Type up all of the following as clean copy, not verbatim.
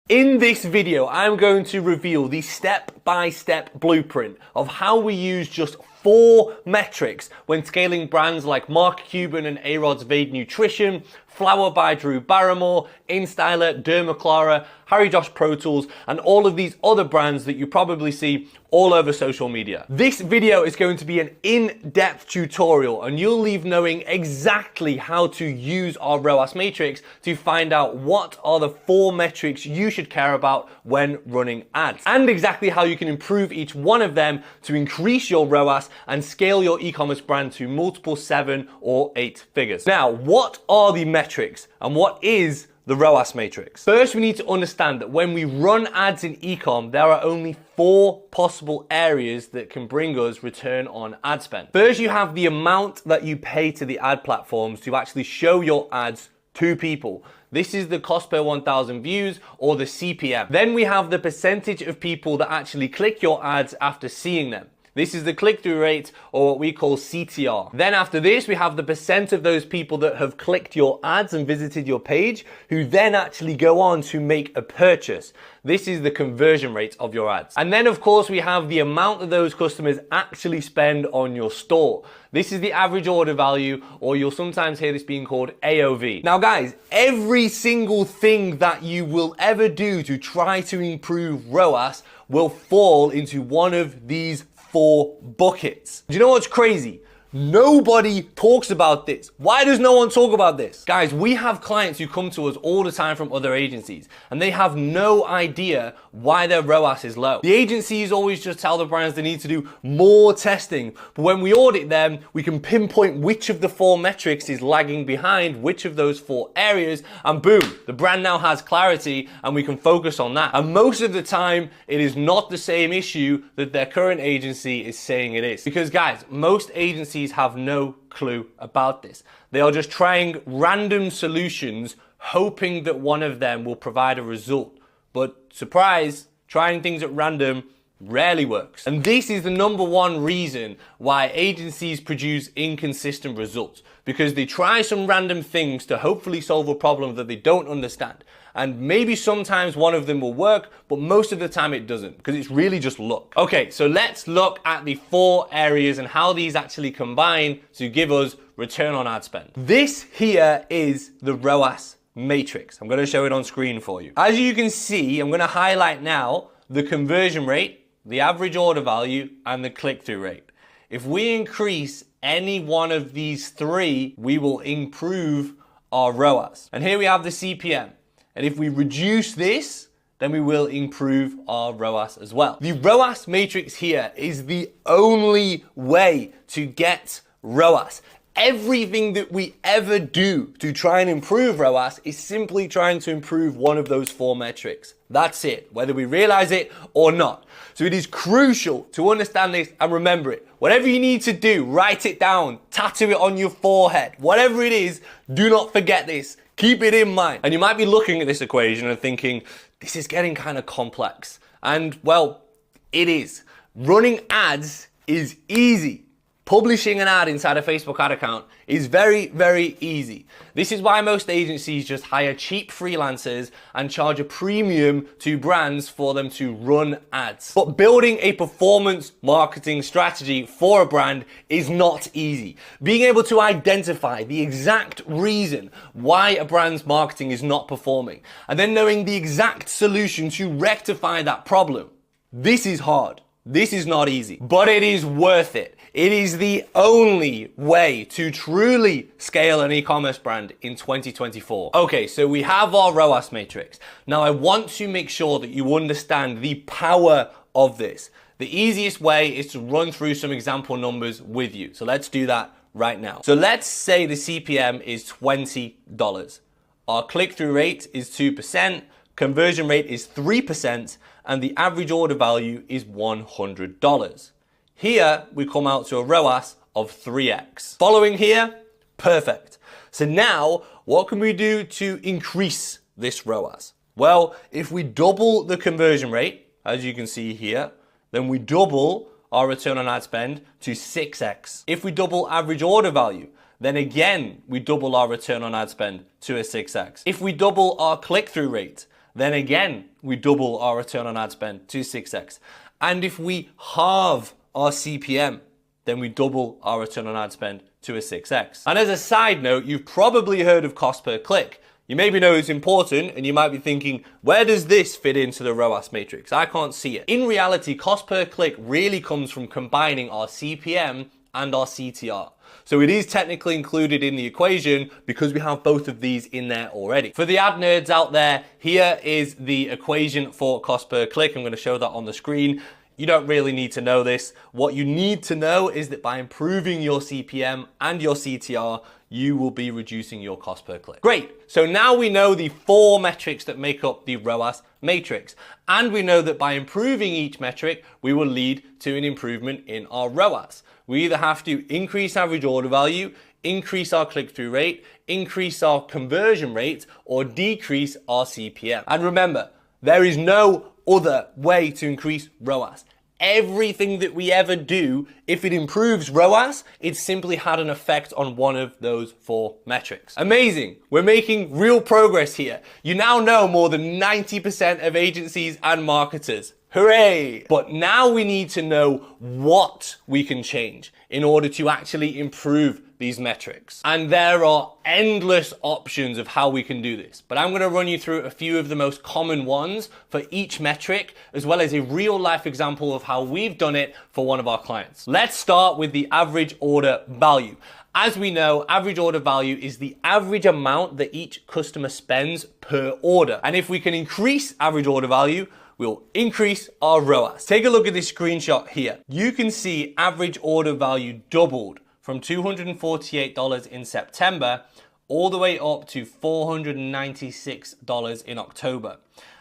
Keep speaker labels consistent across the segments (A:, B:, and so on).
A: In this video, I'm going to reveal the step-by-step blueprint of how we use just 4 metrics when scaling brands like Mark Cuban and A-Rod's Vade Nutrition, Flower by Drew Barrymore, InStyler, Dermaclara, Harry Josh Pro Tools, and all of these other brands that you probably see all over social media. This video is going to be an in-depth tutorial, and you'll leave knowing exactly how to use our ROAS matrix to find out what are the 4 metrics you should care about when running ads, and exactly how you can improve each one of them to increase your ROAS and scale your e-commerce brand to multiple 7 or 8 figures. Now, what are the metrics and what is the ROAS matrix? First, we need to understand that when we run ads in eCom, there are only 4 possible areas that can bring us return on ad spend. First, you have the amount that you pay to the ad platforms to actually show your ads to people. This is the cost per 1,000 views, or the CPM. Then we have the percentage of people that actually click your ads after seeing them. This is the click-through rate, or what we call CTR. Then after this, we have the percent of those people that have clicked your ads and visited your page, who then actually go on to make a purchase. This is the conversion rate of your ads. And then of course, we have the amount that those customers actually spend on your store. This is the average order value, or you'll sometimes hear this being called AOV. Now guys, every single thing that you will ever do to try to improve ROAS will fall into one of these 4 buckets. Do you know what's crazy? Nobody talks about this. Why does no one talk about this? Guys, we have clients who come to us all the time from other agencies, and they have no idea why their ROAS is low. The agencies always just tell the brands they need to do more testing, but when we audit them, we can pinpoint which of the 4 metrics is lagging behind which of those 4 areas, and boom, the brand now has clarity and we can focus on that. And most of the time, it is not the same issue that their current agency is saying it is. Because guys, most agencies have no clue about this. They are just trying random solutions, hoping that one of them will provide a result. But surprise, trying things at random rarely works. And this is the #1 reason why agencies produce inconsistent results, because they try some random things to hopefully solve a problem that they don't understand. And maybe sometimes one of them will work, but most of the time it doesn't, because it's really just luck. Okay, so let's look at the 4 areas and how these actually combine to give us return on ad spend. This here is the ROAS matrix. I'm gonna show it on screen for you. As you can see, I'm gonna highlight now the conversion rate, the average order value, and the click-through rate. If we increase any one of these 3, we will improve our ROAS. And here we have the CPM. And if we reduce this, then we will improve our ROAS as well. The ROAS matrix here is the only way to get ROAS. Everything that we ever do to try and improve ROAS is simply trying to improve one of those 4 metrics. That's it, whether we realize it or not. So it is crucial to understand this and remember it. Whatever you need to do, write it down, tattoo it on your forehead, whatever it is, do not forget this. Keep it in mind. And you might be looking at this equation and thinking, this is getting kind of complex. And well, it is. Running ads is easy. Publishing an ad inside a Facebook ad account is very, very easy. This is why most agencies just hire cheap freelancers and charge a premium to brands for them to run ads. But building a performance marketing strategy for a brand is not easy. Being able to identify the exact reason why a brand's marketing is not performing, and then knowing the exact solution to rectify that problem, this is hard. This is not easy, but it is worth it. It is the only way to truly scale an e-commerce brand in 2024. Okay, so we have our ROAS matrix. Now I want to make sure that you understand the power of this. The easiest way is to run through some example numbers with you. So let's do that right now. So let's say the CPM is $20. Our click-through rate is 2%, conversion rate is 3%, and the average order value is $100. Here, we come out to a ROAS of 3x. Following here, perfect. So now, what can we do to increase this ROAS? Well, if we double the conversion rate, as you can see here, then we double our return on ad spend to 6x. If we double average order value, then again, we double our return on ad spend to a 6x. If we double our click-through rate, then again, we double our return on ad spend to 6x. And if we halve our CPM, then we double our return on ad spend to a 6x. And as a side note, you've probably heard of cost per click. You maybe know it's important and you might be thinking, where does this fit into the ROAS matrix? I can't see it. In reality, cost per click really comes from combining our CPM and our CTR. So it is technically included in the equation because we have both of these in there already. For the ad nerds out there, here is the equation for cost per click. I'm going to show that on the screen. You don't really need to know this. What you need to know is that by improving your CPM and your CTR, you will be reducing your cost per click. Great. So now we know the 4 metrics that make up the ROAS matrix. And we know that by improving each metric, we will lead to an improvement in our ROAS. We either have to increase average order value, increase our click-through rate, increase our conversion rate, or decrease our CPM. And remember, there is no other way to increase ROAS. Everything that we ever do, if it improves ROAS, it simply had an effect on one of those 4 metrics. Amazing. We're making real progress here. You now know more than 90% of agencies and marketers. Hooray! But now we need to know what we can change in order to actually improve these metrics. And there are endless options of how we can do this. But I'm going to run you through a few of the most common ones for each metric, as well as a real life example of how we've done it for one of our clients. Let's start with the average order value. As we know, average order value is the average amount that each customer spends per order. And if we can increase average order value, we'll increase our ROAS. Take a look at this screenshot here. You can see average order value doubled from $248 in September all the way up to $496 in October.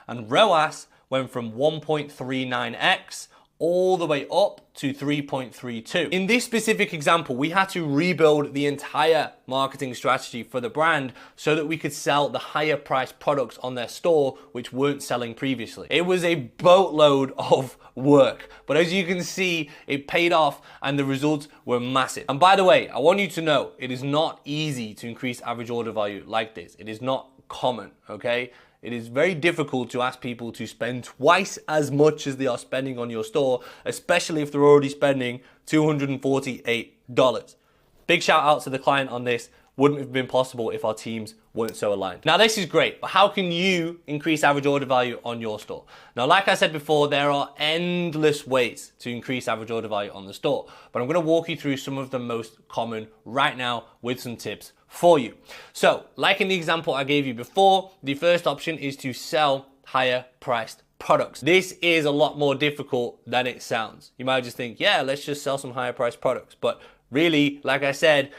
A: And ROAS went from 1.39x all the way up to 3.32. In this specific example, we had to rebuild the entire marketing strategy for the brand so that we could sell the higher priced products on their store, which weren't selling previously. It was a boatload of work, but as you can see, it paid off and the results were massive. And by the way, I want you to know, it is not easy to increase average order value like this. It is not common, okay? It is very difficult to ask people to spend twice as much as they are spending on your store, especially if they're already spending $248. Big shout out to the client on this. Wouldn't have been possible if our teams weren't so aligned. Now this is great, but how can you increase average order value on your store? Now, like I said before, there are endless ways to increase average order value on the store, but I'm gonna walk you through some of the most common right now with some tips for you. So, like in the example I gave you before, the first option is to sell higher priced products. This is a lot more difficult than it sounds. You might just think, yeah, let's just sell some higher priced products. But really, like I said,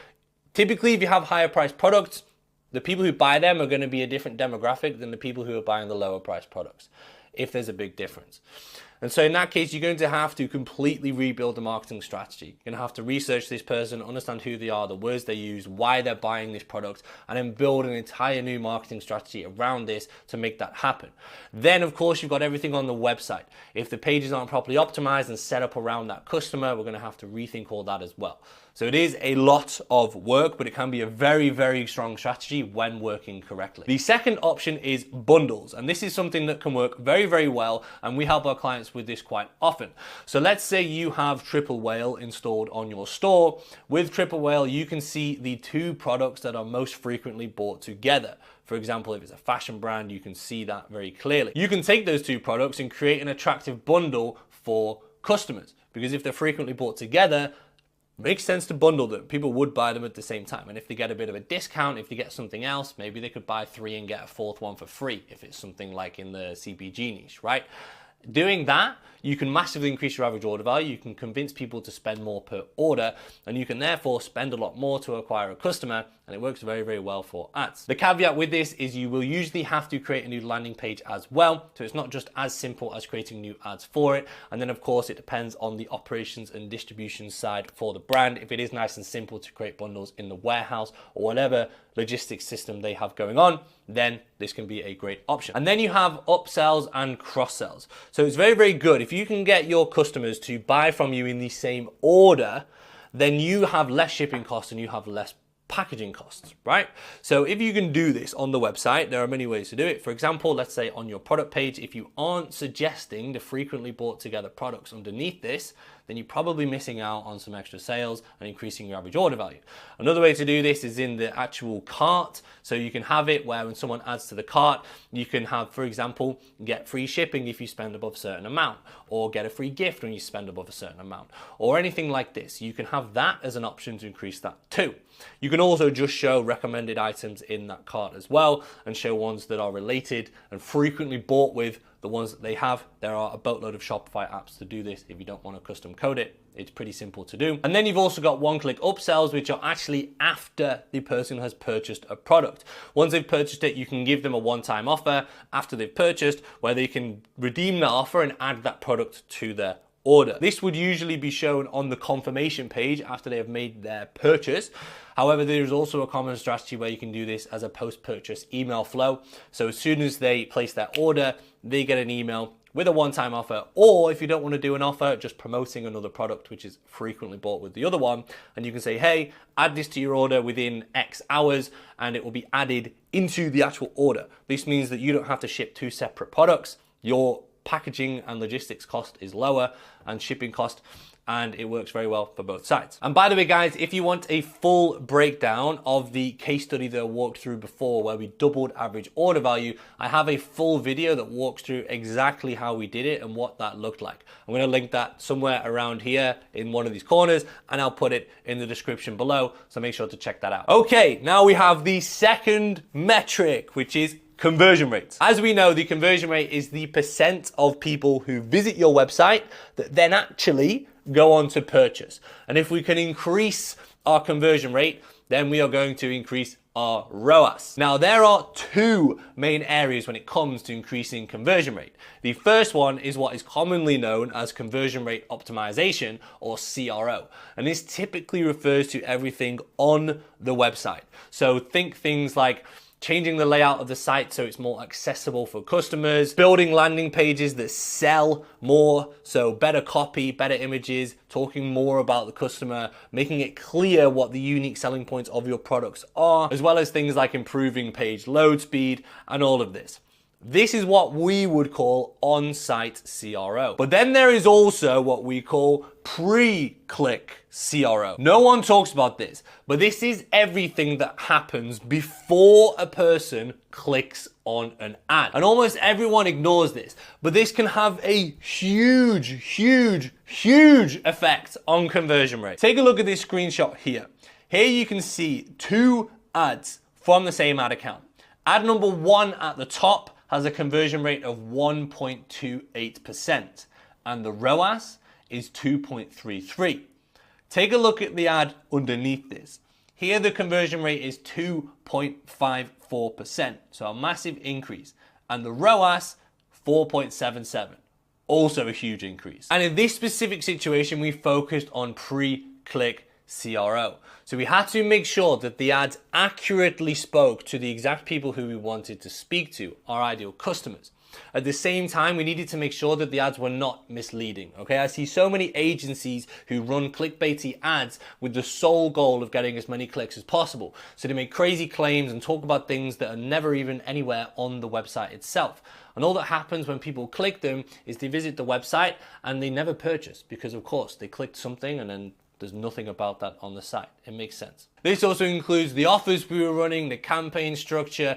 A: typically if you have higher priced products, the people who buy them are going to be a different demographic than the people who are buying the lower priced products, if there's a big difference. And so in that case, you're going to have to completely rebuild the marketing strategy. You're going to have to research this person, understand who they are, the words they use, why they're buying this product, and then build an entire new marketing strategy around this to make that happen. Then, of course, you've got everything on the website. If the pages aren't properly optimized and set up around that customer, we're going to have to rethink all that as well. So it is a lot of work, but it can be a very, very strong strategy when working correctly. The second option is bundles, and this is something that can work very, very well, and we help our clients with this quite often. So let's say you have Triple Whale installed on your store. With Triple Whale, you can see the 2 products that are most frequently bought together. For example, if it's a fashion brand, you can see that very clearly. You can take those 2 products and create an attractive bundle for customers, because if they're frequently bought together, makes sense to bundle them. People would buy them at the same time. And if they get a bit of a discount, if they get something else, maybe they could buy 3 and get a 4th one for free if it's something like in the CPG niche, right? Doing that, you can massively increase your average order value. You can convince people to spend more per order, and you can therefore spend a lot more to acquire a customer, and it works very, very well for ads. The caveat with this is you will usually have to create a new landing page as well. So it's not just as simple as creating new ads for it. And then of course, it depends on the operations and distribution side for the brand. If it is nice and simple to create bundles in the warehouse or whatever logistics system they have going on, then this can be a great option. And then you have upsells and cross-sells. So it's very, very good. If you can get your customers to buy from you in the same order, then you have less shipping costs and you have less packaging costs, right? So if you can do this on the website, there are many ways to do it. For example, let's say on your product page, if you aren't suggesting the frequently bought together products underneath this, then you're probably missing out on some extra sales and increasing your average order value. Another way to do this is in the actual cart. So you can have it where when someone adds to the cart, you can have, for example, get free shipping if you spend above a certain amount, or get a free gift when you spend above a certain amount, or anything like this. You can have that as an option to increase that too. You can also just show recommended items in that cart as well, and show ones that are related and frequently bought with the ones that they have. There are a boatload of Shopify apps to do this if you don't want to custom code it. It's pretty simple to do. And then you've also got one-click upsells, which are actually after the person has purchased a product. Once they've purchased it, you can give them a one-time offer after they've purchased, where they can redeem that offer and add that product to their order. This would usually be shown on the confirmation page after they have made their purchase. However, there is also a common strategy where you can do this as a post-purchase email flow. So as soon as they place their order, they get an email with a one-time offer, or if you don't want to do an offer, just promoting another product which is frequently bought with the other one, and you can say, hey, add this to your order within X hours, and it will be added into the actual order. This means that you don't have to ship two separate products. Your packaging and logistics cost is lower, and shipping cost, and it works very well for both sides. And by the way, guys, if you want a full breakdown of the case study that I walked through before where we doubled average order value, I have a full video that walks through exactly how we did it and what that looked like. I'm going to link that somewhere around here in one of these corners, and I'll put it in the description below, so make sure to check that out. Okay, now we have the second metric, which is conversion rates. As we know, the conversion rate is the percent of people who visit your website that then actually go on to purchase. And if we can increase our conversion rate, then we are going to increase our ROAS. Now, there are two main areas when it comes to increasing conversion rate. The first one is what is commonly known as conversion rate optimization, or CRO. And this typically refers to everything on the website. So think things like changing the layout of the site so it's more accessible for customers, building landing pages that sell more, so better copy, better images, talking more about the customer, making it clear what the unique selling points of your products are, as well as things like improving page load speed and all of this. This is what we would call on-site CRO. But then there is also what we call pre-click CRO. No one talks about this, but this is everything that happens before a person clicks on an ad. And almost everyone ignores this, but this can have a huge effect on conversion rate. Take a look at this screenshot here. Here you can see two ads from the same ad account. Ad number one at the top has a conversion rate of 1.28%, and the ROAS is 2.33. Take a look at the ad underneath this. Here the conversion rate is 2.54%, so a massive increase, and the ROAS 4.77, also a huge increase. And in this specific situation, we focused on pre-click CRO. So we had to make sure that the ads accurately spoke to the exact people who we wanted to speak to, our ideal customers. At the same time, we needed to make sure that the ads were not misleading. Okay, I see so many agencies who run clickbaity ads with the sole goal of getting as many clicks as possible. So they make crazy claims and talk about things that are never even anywhere on the website itself. And all that happens when people click them is they visit the website and they never purchase, because of course they clicked something and then there's nothing about that on the site. It makes sense. This also includes the offers we were running, the campaign structure,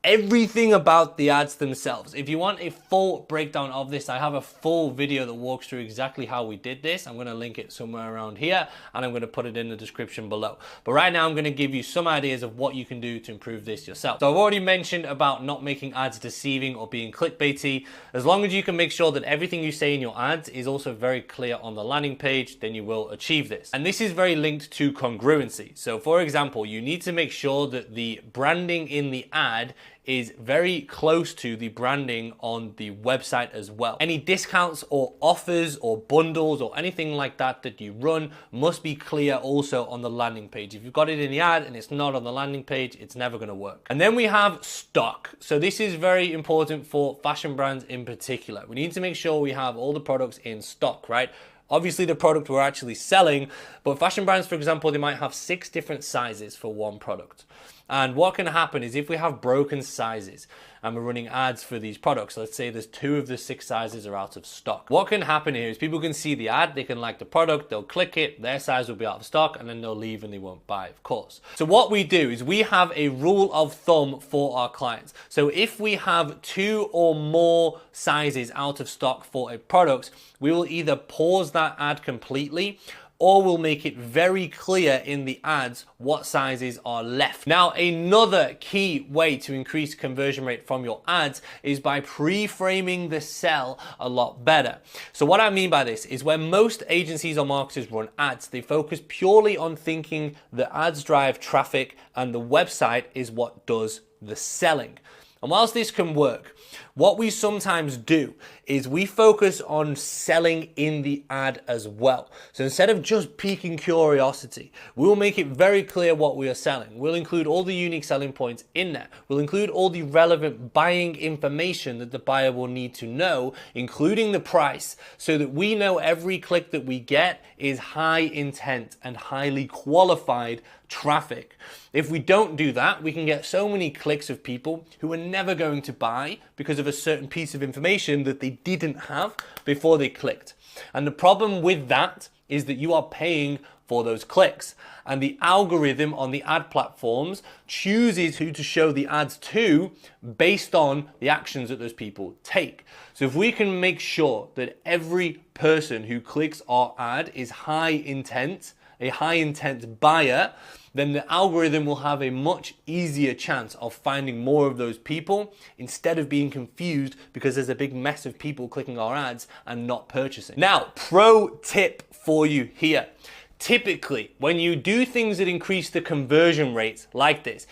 A: everything about the ads themselves. If you want a full breakdown of this, I have a full video that walks through exactly how we did this. I'm going to link it somewhere around here, and I'm going to put it in the description below. But right now I'm going to give you some ideas of what you can do to improve this yourself. So I've already mentioned about not making ads deceiving or being clickbaity. As long as you can make sure that everything you say in your ads is also very clear on the landing page, then you will achieve this. And this is very linked to congruency. So for example, you need to make sure that the branding in the ad is very close to the branding on the website as well. Any discounts or offers or bundles or anything like that that you run must be clear also on the landing page. If you've got it in the ad and it's not on the landing page, it's never going to work. And then we have stock. So this is very important for fashion brands in particular. We need to make sure we have all the products in stock, right? obviously the product we're actually selling, but fashion brands, for example, they might have 6 different sizes for one product. And what can happen is if we have broken sizes and we're running ads for these products, let's say there's 2 of the 6 sizes are out of stock. What can happen here is people can see the ad, they can like the product, they'll click it, their size will be out of stock, and then they'll leave and they won't buy, of course. So what we do is we have a rule of thumb for our clients. So if we have 2 or more sizes out of stock for a product, we will either pause that ad completely, or we'll make it very clear in the ads what sizes are left. Now, another key way to increase conversion rate from your ads is by pre-framing the sell a lot better. So what I mean by this is where most agencies or marketers run ads, they focus purely on thinking the ads drive traffic and the website is what does the selling. And whilst this can work, what we sometimes do is we focus on selling in the ad as well. So instead of just piquing curiosity, we'll make it very clear what we are selling. We'll include all the unique selling points in there. We'll include all the relevant buying information that the buyer will need to know, including the price, so that we know every click that we get is high intent and highly qualified traffic. If we don't do that, we can get so many clicks of people who are never going to buy because of a certain piece of information that they didn't have before they clicked. And the problem with that is that you are paying for those clicks. And the algorithm on the ad platforms chooses who to show the ads to based on the actions that those people take. So if we can make sure that every person who clicks our ad is high intent, a high intent buyer, then the algorithm will have a much easier chance of finding more of those people instead of being confused because there's a big mess of people clicking our ads and not purchasing. Now, pro tip for you here. Typically, when you do things that increase the conversion rates like this,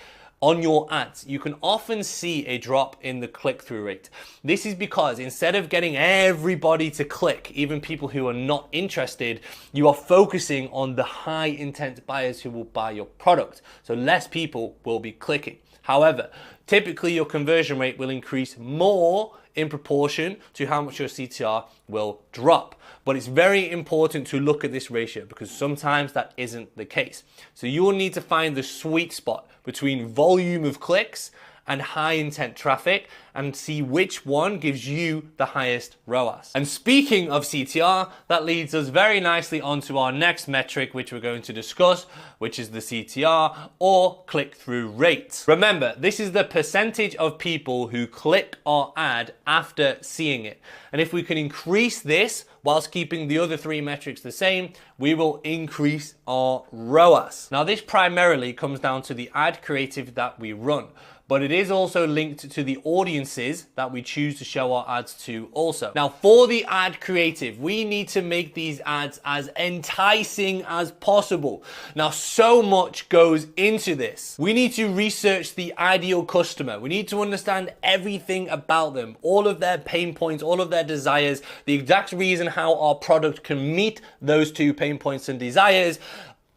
A: on your ads, you can often see a drop in the click-through rate. This is because instead of getting everybody to click, even people who are not interested, you are focusing on the high intent buyers who will buy your product. So less people will be clicking. However, typically your conversion rate will increase more in proportion to how much your CTR will drop. But it's very important to look at this ratio because sometimes that isn't the case. So you will need to find the sweet spot between volume of clicks and high intent traffic and see which one gives you the highest ROAS. And speaking of CTR, that leads us very nicely onto our next metric, which we're going to discuss, which is the CTR or click-through rate. Remember, this is the percentage of people who click our ad after seeing it. And if we can increase this whilst keeping the other 3 metrics the same, we will increase our ROAS. Now, this primarily comes down to the ad creative that we run, but it is also linked to the audiences that we choose to show our ads to also. Now, for the ad creative, we need to make these ads as enticing as possible. Now, so much goes into this. We need to research the ideal customer. We need to understand everything about them, all of their pain points, all of their desires, the exact reason how our product can meet those 2 pain points and desires,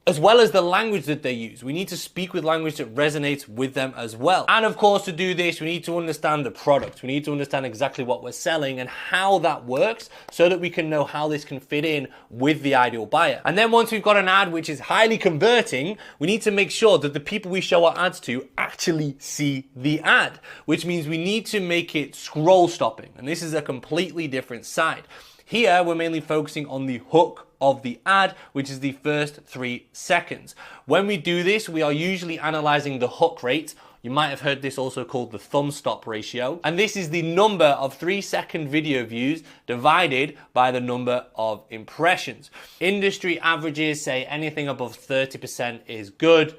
A: as well as the language that they use. We need to speak with language that resonates with them as well. And of course, to do this, we need to understand the product. We need to understand exactly what we're selling and how that works so that we can know how this can fit in with the ideal buyer. And then once we've got an ad which is highly converting, we need to make sure that the people we show our ads to actually see the ad, which means we need to make it scroll stopping. And this is a completely different side. Here, we're mainly focusing on the hook of the ad, which is the first 3 seconds. When we do this, we are usually analyzing the hook rate. You might have heard this also called the thumb stop ratio. And this is the number of 3-second video views divided by the number of impressions. Industry averages say anything above 30% is good.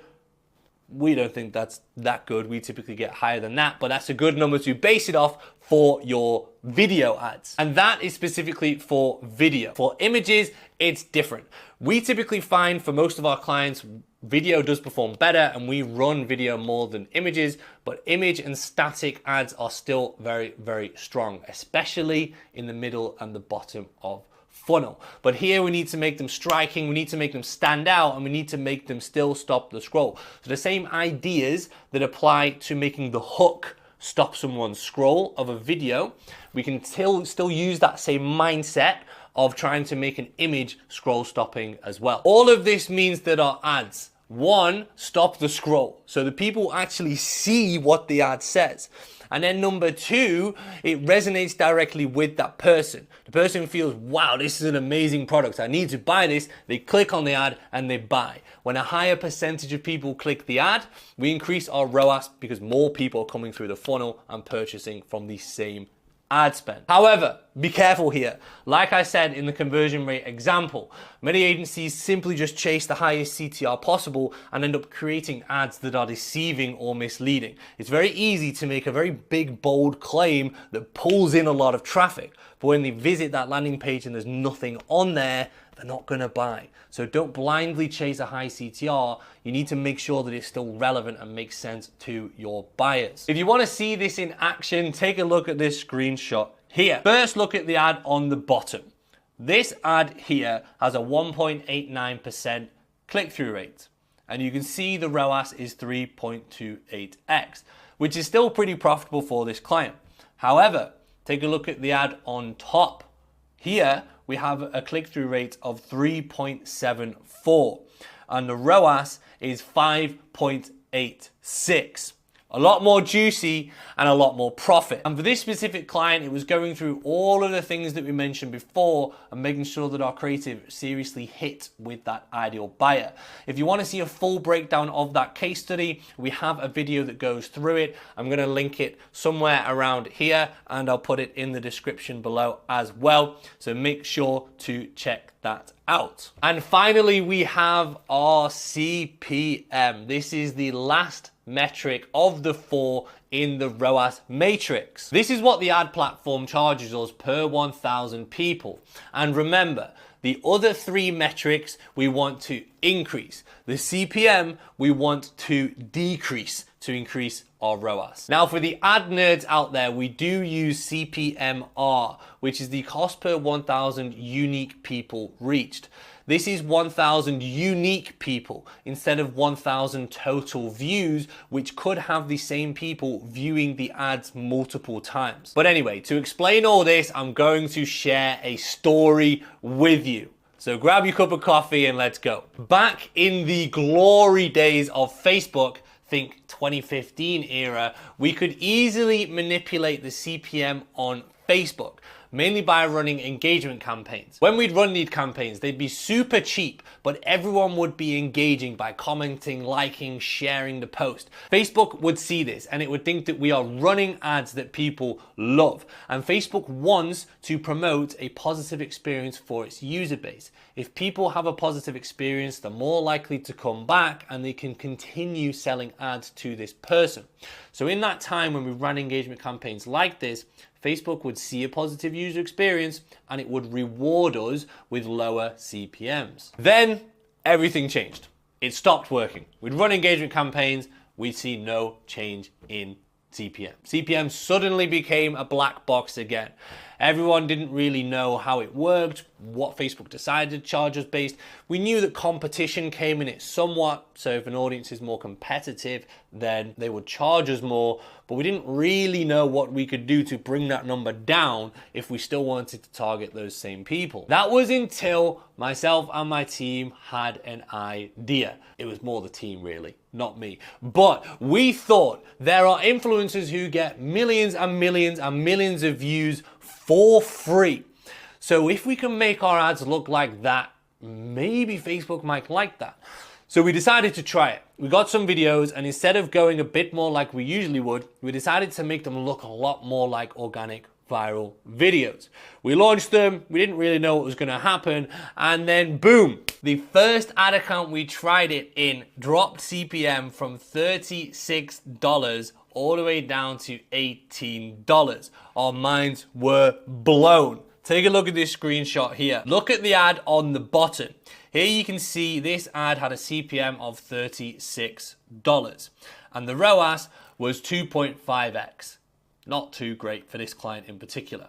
A: We don't think that's that good. We typically get higher than that, but that's a good number to base it off for your video ads. And that is specifically for video. For images, it's different. We typically find for most of our clients, video does perform better and we run video more than images, but image and static ads are still very, very strong, especially in the middle and the bottom of funnel. But here we need to make them striking, we need to make them stand out, and we need to make them still stop the scroll. So the same ideas that apply to making the hook stop someone's scroll of a video, we can still use that same mindset of trying to make an image scroll stopping as well. All of this means that our ads, one, stop the scroll, so the people actually see what the ad says. And then number two, it resonates directly with that person. The person feels, wow, this is an amazing product. I need to buy this. They click on the ad and they buy. When a higher percentage of people click the ad, we increase our ROAS because more people are coming through the funnel and purchasing from the same ad spend. However, be careful here. Like I said in the conversion rate example, many agencies simply just chase the highest CTR possible and end up creating ads that are deceiving or misleading. It's very easy to make a very big, bold claim that pulls in a lot of traffic, but when they visit that landing page and there's nothing on there, they're not gonna buy. So don't blindly chase a high CTR. You need to make sure that it's still relevant and makes sense to your buyers. If you wanna see this in action, take a look at this screenshot here. First, look at the ad on the bottom. This ad here has a 1.89% click-through rate. And you can see the ROAS is 3.28x, which is still pretty profitable for this client. However, take a look at the ad on top. Here, we have a click-through rate of 3.74 and the ROAS is 5.86. A lot more juicy and a lot more profit. And for this specific client, it was going through all of the things that we mentioned before and making sure that our creative seriously hit with that ideal buyer. If you want to see a full breakdown of that case study, we have a video that goes through it. I'm going to link it somewhere around here and I'll put it in the description below as well. So make sure to check that out. And finally, we have our CPM. This is the last metric of the 4 in the ROAS matrix. This is what the ad platform charges us per 1,000 people. And remember, the other 3 metrics we want to increase. The CPM we want to decrease to increase our ROAS. Now for the ad nerds out there, we do use CPMR, which is the cost per 1,000 unique people reached. This is 1,000 unique people instead of 1,000 total views, which could have the same people viewing the ads multiple times. But anyway, to explain all this, I'm going to share a story with you. So grab your cup of coffee and let's go. Back in the glory days of Facebook, think 2015 era, we could easily manipulate the CPM on Facebook, mainly by running engagement campaigns. When we'd run these campaigns, they'd be super cheap, but everyone would be engaging by commenting, liking, sharing the post. Facebook would see this and it would think that we are running ads that people love. And Facebook wants to promote a positive experience for its user base. If people have a positive experience, they're more likely to come back and they can continue selling ads to this person. So in that time when we ran engagement campaigns like this, Facebook would see a positive user experience and it would reward us with lower CPMs. Then everything changed. It stopped working. We'd run engagement campaigns, we'd see no change in CPM. CPM suddenly became a black box again. Everyone didn't really know how it worked, what Facebook decided to charge us based. We knew that competition came in it somewhat, so if an audience is more competitive, then they would charge us more, but we didn't really know what we could do to bring that number down if we still wanted to target those same people. That was until myself and my team had an idea. It was more the team really, not me. But we thought there are influencers who get millions and millions and millions of views for free. So if we can make our ads look like that, maybe Facebook might like that. So we decided to try it. We got some videos and instead of going a bit more like we usually would, we decided to make them look a lot more like organic viral videos. We launched them, we didn't really know what was gonna happen, and then boom, the first ad account we tried it in dropped CPM from $36 all the way down to $18. Our minds were blown. Take a look at this screenshot here. Look at the ad on the bottom. Here you can see this ad had a CPM of $36 and the ROAS was 2.5x. Not too great for this client in particular.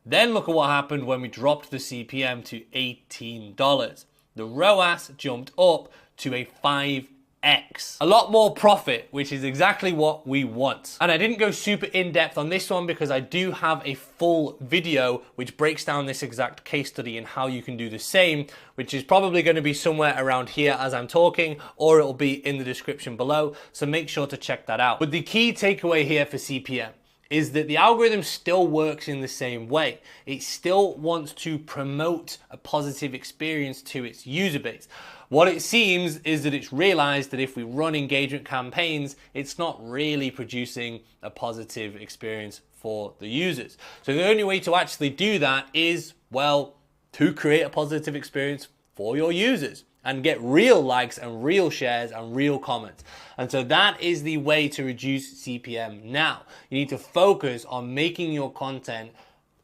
A: Then look at what happened when we dropped the CPM to $18. The ROAS jumped up to a 5x. X. A lot more profit, which is exactly what we want. And I didn't go super in depth on this one because I do have a full video which breaks down this exact case study and how you can do the same, which is probably going to be somewhere around here as I'm talking, or it'll be in the description below. So make sure to check that out. But the key takeaway here for CPM is that the algorithm still works in the same way. It still wants to promote a positive experience to its user base. What it seems is that it's realized that if we run engagement campaigns, it's not really producing a positive experience for the users. So the only way to actually do that is, well, to create a positive experience for your users and get real likes and real shares and real comments. And so that is the way to reduce CPM now. You need to focus on making your content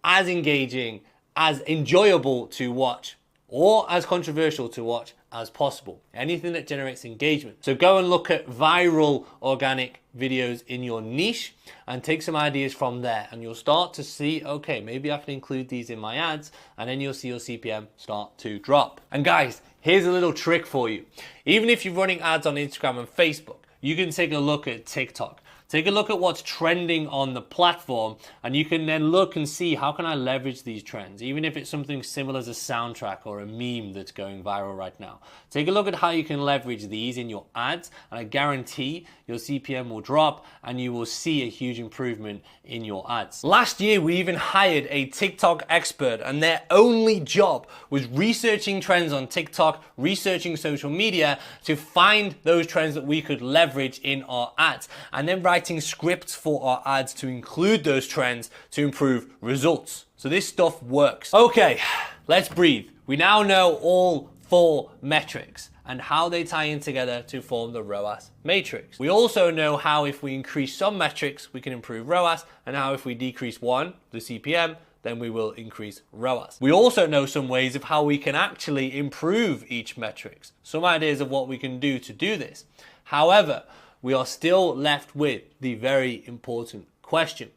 A: as engaging, as enjoyable to watch, or as controversial to watch as possible. Anything that generates engagement. So go and look at viral organic videos in your niche and take some ideas from there, and you'll start to see, okay, maybe I can include these in my ads, and then you'll see your CPM start to drop. And guys, here's a little trick for you. Even if you're running ads on Instagram and Facebook, you can take a look at TikTok. Take a look at what's trending on the platform, and you can then look and see, how can I leverage these trends? Even if it's something similar as a soundtrack or a meme that's going viral right now. Take a look at how you can leverage these in your ads, and I guarantee your CPM will drop and you will see a huge improvement in your ads. Last year, we even hired a TikTok expert, and their only job was researching trends on TikTok, researching social media to find those trends that we could leverage in our ads, and then writing scripts for our ads to include those trends to improve results. So this stuff works. Okay, let's breathe. We now know all 4 metrics and how they tie in together to form the ROAS matrix. We also know how if we increase some metrics, we can improve ROAS, and how if we decrease one, the CPM, then we will increase ROAS. We also know some ways of how we can actually improve each metrics, some ideas of what we can do to do this. However, we are still left with the very important question.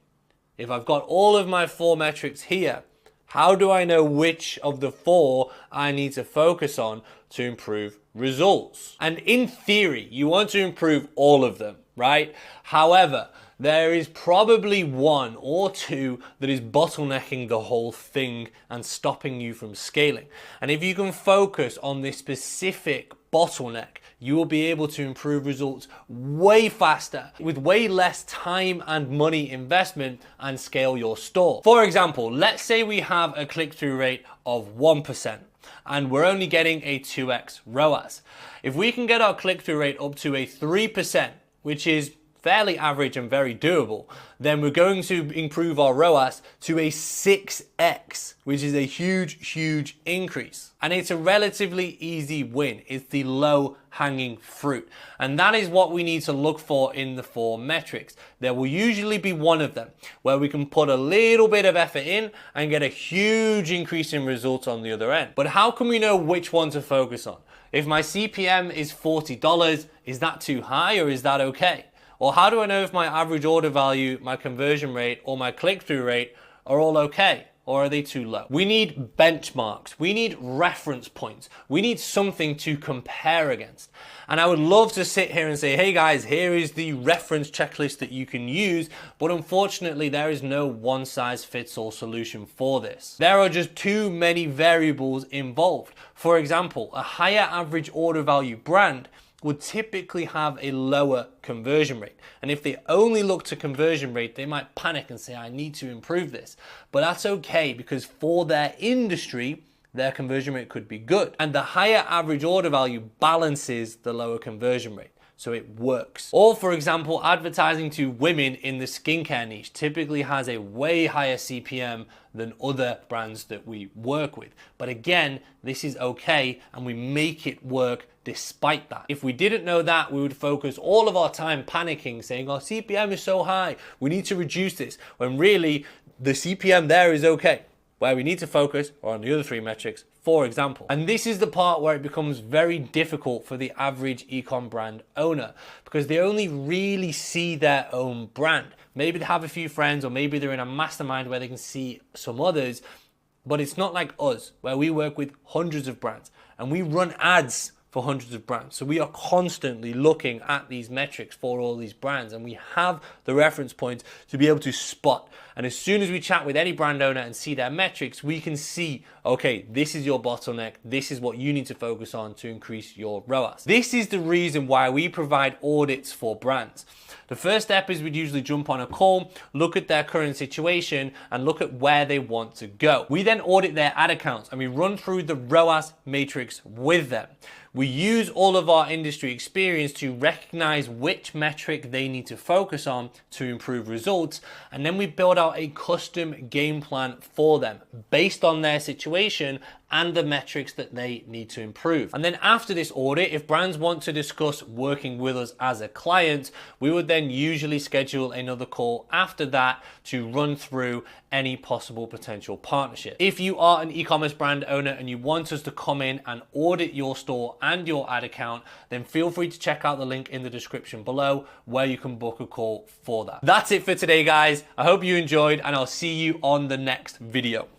A: If I've got all of my 4 metrics here, how do I know which of the 4 I need to focus on to improve results? And in theory, you want to improve all of them, right? However, there is probably 1 or 2 that is bottlenecking the whole thing and stopping you from scaling. And if you can focus on this specific bottleneck, you will be able to improve results way faster with way less time and money investment and scale your store. For example, let's say we have a click-through rate of 1% and we're only getting a 2x ROAS. If we can get our click-through rate up to a 3%, which is fairly average and very doable, then we're going to improve our ROAS to a 6x, which is a huge increase. And it's a relatively easy win. It's the low hanging fruit. And that is what we need to look for in the 4 metrics. There will usually be one of them where we can put a little bit of effort in and get a huge increase in results on the other end. But how can we know which one to focus on? If my CPM is $40, is that too high or is that okay? Or how do I know if my average order value, my conversion rate, or my click-through rate are all okay? Or are they too low? We need benchmarks. We need reference points. We need something to compare against. And I would love to sit here and say, hey guys, here is the reference checklist that you can use. But unfortunately, there is no one-size-fits-all solution for this. There are just too many variables involved. For example, a higher average order value brand would typically have a lower conversion rate. And if they only look to conversion rate, they might panic and say, I need to improve this. But that's okay, because for their industry, their conversion rate could be good. And the higher average order value balances the lower conversion rate. So it works. Or for example, advertising to women in the skincare niche typically has a way higher CPM than other brands that we work with. But again, this is okay, and we make it work despite that. If we didn't know that, we would focus all of our time panicking, saying our CPM is so high, we need to reduce this, when really the CPM there is okay. Where we need to focus on the other 3 metrics, for example. And this is the part where it becomes very difficult for the average ecom brand owner, because they only really see their own brand. Maybe they have a few friends, or maybe they're in a mastermind where they can see some others, but it's not like us, where we work with hundreds of brands and we run ads for hundreds of brands. So we are constantly looking at these metrics for all these brands, and we have the reference points to be able to spot. And as soon as we chat with any brand owner and see their metrics, we can see, okay, this is your bottleneck. This is what you need to focus on to increase your ROAS. This is the reason why we provide audits for brands. The first step is we'd usually jump on a call, look at their current situation, and look at where they want to go. We then audit their ad accounts and we run through the ROAS matrix with them. We use all of our industry experience to recognize which metric they need to focus on to improve results, and then we build out a custom game plan for them based on their situation and the metrics that they need to improve. And then after this audit, if brands want to discuss working with us as a client, we would then usually schedule another call after that to run through any possible potential partnership. If you are an e-commerce brand owner and you want us to come in and audit your store and your ad account, then feel free to check out the link in the description below where you can book a call for that. That's it for today, guys. I hope you enjoyed, and I'll see you on the next video.